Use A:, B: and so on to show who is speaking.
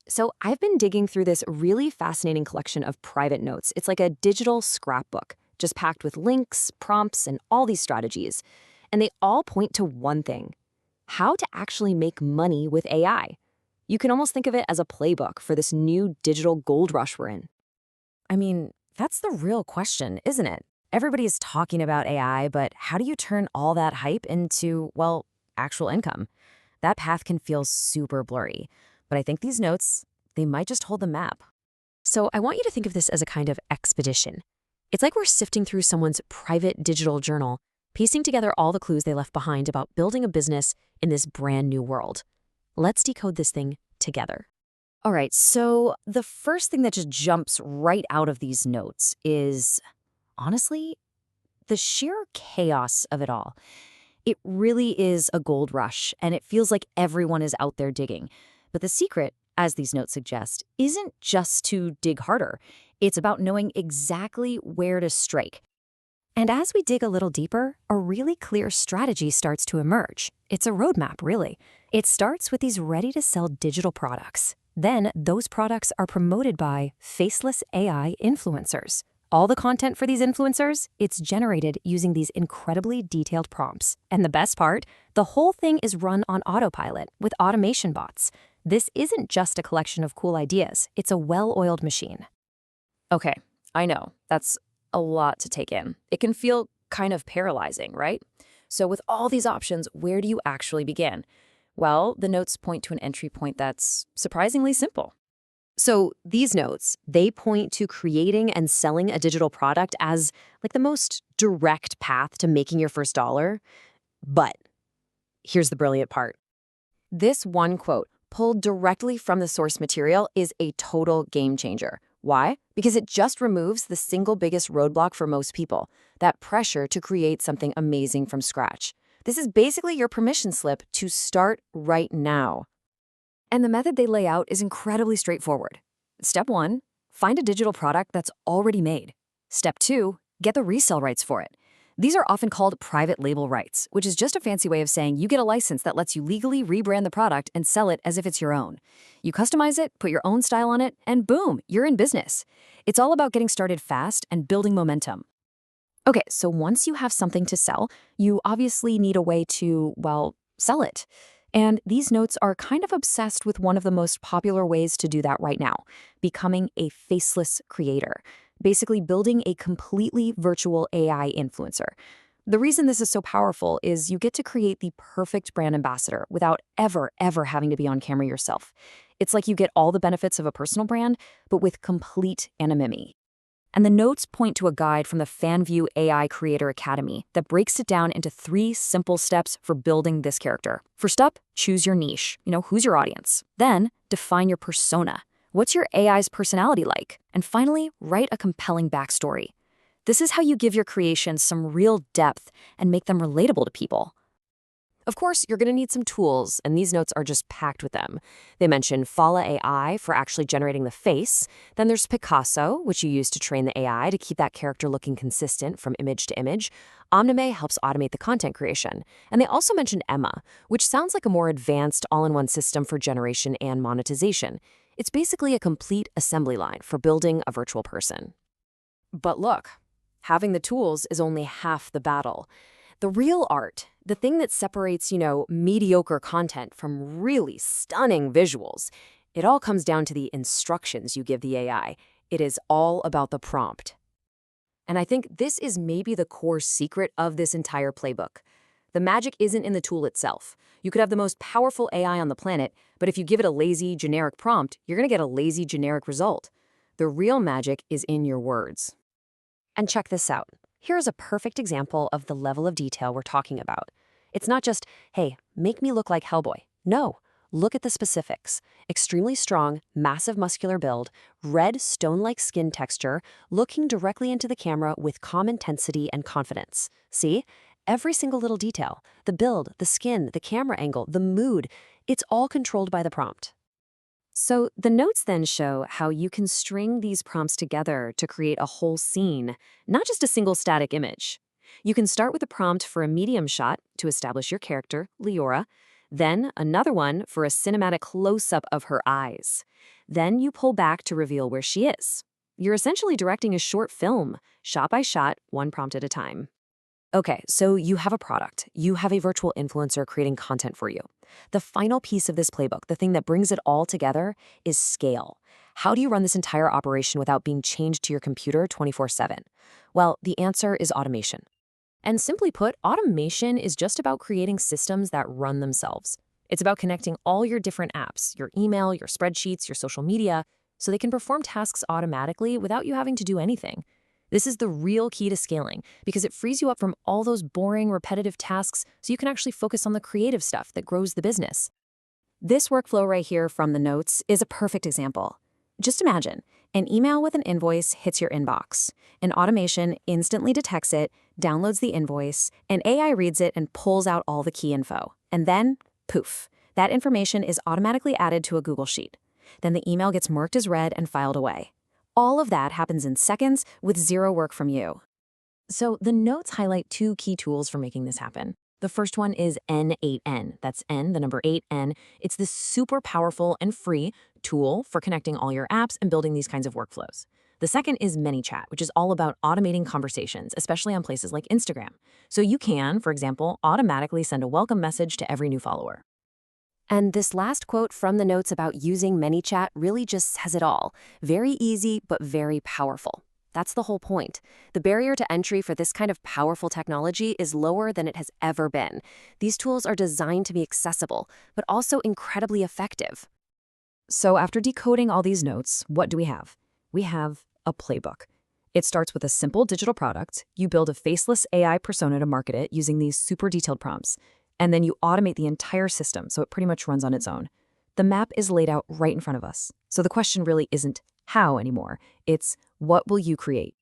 A: So I've been digging through this really fascinating collection of private notes. It's like a digital scrapbook, just packed with links, prompts, and all these strategies. And they all point to one thing: how to actually make money with AI. You can almost think of it as a playbook for this new digital gold rush we're in.
B: I mean, that's the real question, isn't it? Everybody's talking about AI, but how do you turn all that hype into, well, actual income? That path can feel super blurry. But I think these notes, they might just hold the map.
A: So I want you to think of this as a kind of expedition. It's like we're sifting through someone's private digital journal, piecing together all the clues they left behind about building a business in this brand new world. Let's decode this thing together.
B: All right, so the first thing that just jumps right out of these notes is, honestly, the sheer chaos of it all. It really is a gold rush, and it feels like everyone is out there digging. But the secret, as these notes suggest, isn't just to dig harder. It's about knowing exactly where to strike. And as we dig a little deeper, a really clear strategy starts to emerge. It's a roadmap, really. It starts with these ready-to-sell digital products. Then those products are promoted by faceless AI influencers. All the content for these influencers, it's generated using these incredibly detailed prompts. And the best part, the whole thing is run on autopilot with automation bots. This isn't just a collection of cool ideas, it's a well-oiled machine. Okay, I know. That's a lot to take in. It can feel kind of paralyzing, right? So with all these options, where do you actually begin? Well, the notes point to an entry point that's surprisingly simple.
A: So these notes, they point to creating and selling a digital product as like the most direct path to making your first dollar. But here's the brilliant part. This one quote, pulled directly from the source material, is a total game changer. Why? Because it just removes the single biggest roadblock for most people, that pressure to create something amazing from scratch. This is basically your permission slip to start right now.
B: And the method they lay out is incredibly straightforward. Step 1, find a digital product that's already made. Step 2, get the resale rights for it. These are often called private label rights, which is just a fancy way of saying you get a license that lets you legally rebrand the product and sell it as if it's your own. You customize it, put your own style on it, and boom, you're in business. It's all about getting started fast and building momentum. Okay, so once you have something to sell, you obviously need a way to, well, sell it. And these notes are kind of obsessed with one of the most popular ways to do that right now: becoming a faceless creator, basically building a completely virtual AI influencer. The reason this is so powerful is you get to create the perfect brand ambassador without ever having to be on camera yourself. It's like you get all the benefits of a personal brand, but with complete anonymity. And the notes point to a guide from the FanView AI Creator Academy that breaks it down into 3 simple steps for building this character. First up, choose your niche. Who's your audience? Then, define your persona. What's your AI's personality like? And finally, write a compelling backstory. This is how you give your creations some real depth and make them relatable to people. Of course, you're going to need some tools, and these notes are just packed with them. They mention Fala AI for actually generating the face. Then there's Picasso, which you use to train the AI to keep that character looking consistent from image to image. Omnime helps automate the content creation. And they also mentioned Emma, which sounds like a more advanced all-in-one system for generation and monetization. It's basically a complete assembly line for building a virtual person. But look, having the tools is only half the battle. The real art, the thing that separates, mediocre content from really stunning visuals, it all comes down to the instructions you give the AI. It is all about the prompt. And I think this is maybe the core secret of this entire playbook. The magic isn't in the tool itself. You could have the most powerful AI on the planet, but if you give it a lazy, generic prompt, you're going to get a lazy, generic result. The real magic is in your words. And check this out. Here's a perfect example of the level of detail we're talking about. It's not just, hey, make me look like Hellboy. No, look at the specifics. Extremely strong, massive muscular build, red stone-like skin texture, looking directly into the camera with calm intensity and confidence. See? Every single little detail, the build, the skin, the camera angle, the mood, it's all controlled by the prompt. So the notes then show how you can string these prompts together to create a whole scene, not just a single static image. You can start with a prompt for a medium shot to establish your character, Leora.
A: Then another one for a cinematic close-up of her eyes. Then you pull back to reveal where she is. You're essentially directing a short film, shot by shot, one prompt at a time. Okay, so you have a product. You have a virtual influencer creating content for you. The final piece of this playbook, the thing that brings it all together, is scale. How do you run this entire operation without being chained to your computer 24/7? Well, the answer is automation. And simply put, automation is just about creating systems that run themselves. It's about connecting all your different apps, your email, your spreadsheets, your social media, so they can perform tasks automatically without you having to do anything. This is the real key to scaling because it frees you up from all those boring, repetitive tasks so you can actually focus on the creative stuff that grows the business.
B: This workflow right here from the notes is a perfect example. Just imagine, an email with an invoice hits your inbox. An automation instantly detects it, downloads the invoice, and AI reads it and pulls out all the key info. And then, poof, that information is automatically added to a Google Sheet. Then the email gets marked as read and filed away. All of that happens in seconds with zero work from you.
A: So the notes highlight two key tools for making this happen. The first one is N8N. That's N, the number 8N. It's this super powerful and free tool for connecting all your apps and building these kinds of workflows. The second is ManyChat, which is all about automating conversations, especially on places like Instagram. So you can, for example, automatically send a welcome message to every new follower. And this last quote from the notes about using ManyChat really just says it all. Very easy, but very powerful. That's the whole point. The barrier to entry for this kind of powerful technology is lower than it has ever been. These tools are designed to be accessible, but also incredibly effective.
B: So after decoding all these notes, what do we have? We have a playbook. It starts with a simple digital product. You build a faceless AI persona to market it using these super detailed prompts. And then you automate the entire system so it pretty much runs on its own. The map is laid out right in front of us. So the question really isn't how anymore. It's what will you create?